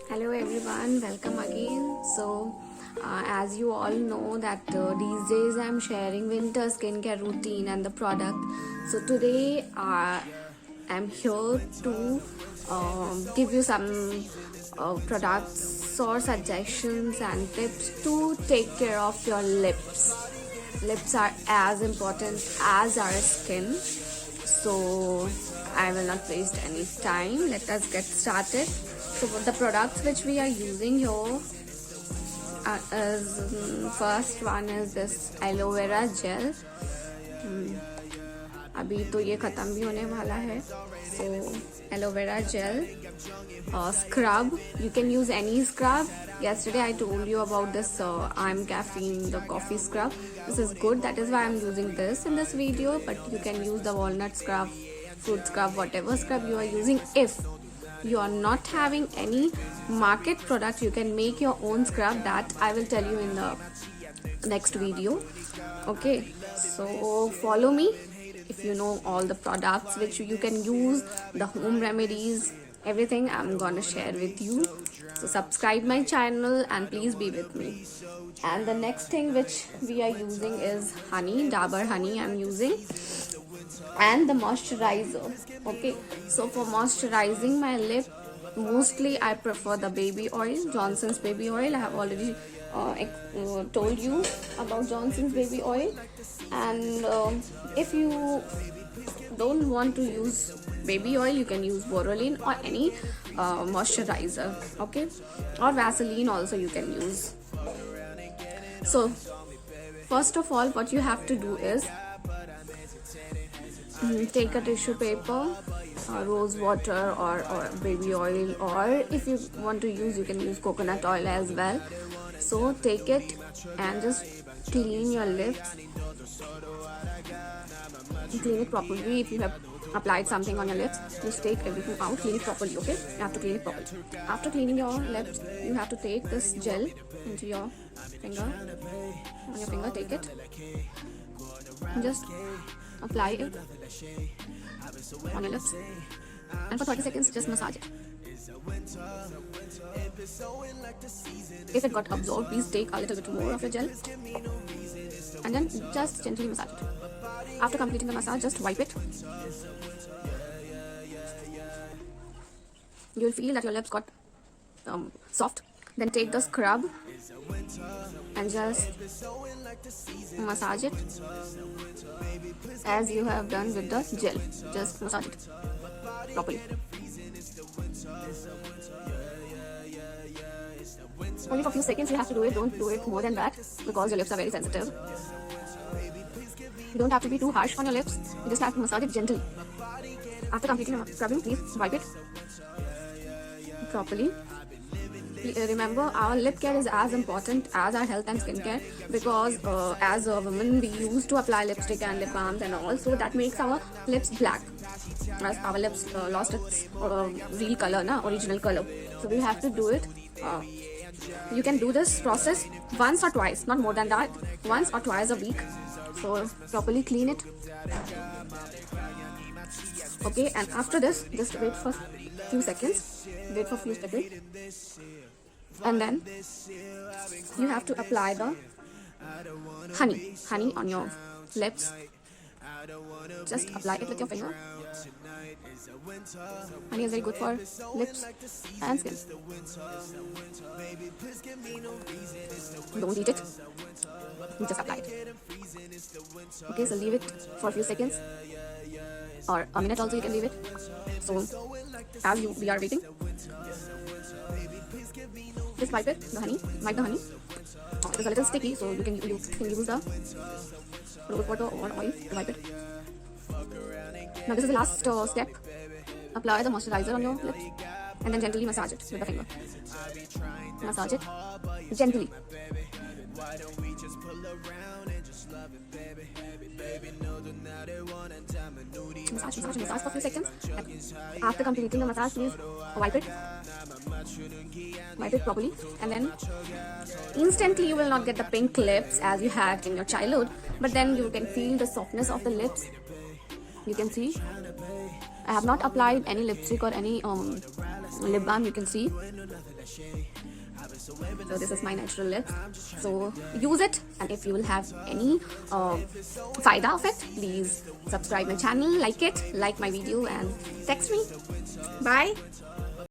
Hello everyone, welcome again. As you all know that these days I'm sharing winter skincare routine and the product. So today I'm here to give you some products or suggestions and tips to take care of your lips. Lips are as important as our skin. So I will not waste any time. Let us get started. So the products which we are using here first one is this aloe vera gel. अभी तो ये ख़त्म भी होने वाला है. So aloe vera gel, scrub. You can use any scrub. Yesterday I told you about this I'm caffeine, the coffee scrub. This is good. That is why I'm using this in this video. But you can use the walnut scrub, fruit scrub, whatever scrub you are using. If you are not having any market product, you can make your own scrub. That I will tell you in the next video. Okay, so follow me. If you know all the products which you can use, the home remedies, everything I'm gonna share with you. So subscribe my channel and please be with me. And the next thing which we are using is honey, Dabur honey I'm using, and the moisturizer. Okay, so for moisturizing my lip, mostly I prefer the baby oil, Johnson's baby oil. I have already told you about Johnson's baby oil. And if you don't want to use baby oil, you can use Borolene or any moisturizer, okay, or Vaseline also you can use. So first of all, what you have to do is take a tissue paper, rose water or baby oil, or if you want to use, you can use coconut oil as well. So take it and just clean your lips. Clean it properly. If you have applied something on your lips, just take everything out, clean it properly. Okay, you have to clean it properly. After cleaning your lips, you have to take this gel into your finger. On your finger, take it and just apply it on your lips, and for 30 seconds just massage it. If it got absorbed, please take a little bit more of your gel and then just gently massage it. After completing the massage, just wipe it. You will feel that your lips got soft. Then take the scrub and just massage it as you have done with the gel. Just massage it properly. Only for a few seconds you have to do it. Don't do it more than that because your lips are very sensitive. You don't have to be too harsh on your lips. You just have to massage it gently. After completing the scrubbing, please wipe it properly. Remember, our lip care is as important as our health and skincare, because as a woman we used to apply lipstick and lip balms and all, so that makes our lips black, as our lips lost its real color, original color. So we have to do it. You can do this process once or twice, not more than that, once or twice a week. So properly clean it. Okay, and after this, just wait for few seconds. And then you have to apply the honey on your lips. Just apply it with your finger. Honey is very good for lips and skin. Don't eat it, just apply it. Okay, so leave it for a few seconds or a minute also, you can leave it. So as we are waiting, just wipe it, wipe the honey. It's a little sticky, so you can use the rose water or oil to wipe it. Now this is the last step. Apply the moisturizer on your lips and then gently massage it with the finger. Massage it gently. Massage for a few seconds. After completing the massage, please wipe it properly, and then instantly you will not get the pink lips as you had in your childhood, but then you can feel the softness of the lips. You can see I have not applied any lipstick or any lip balm. You can see So this is my natural lips. So use it, and if you will have any faida of it, please subscribe my channel, like it, like my video, and text me. Bye.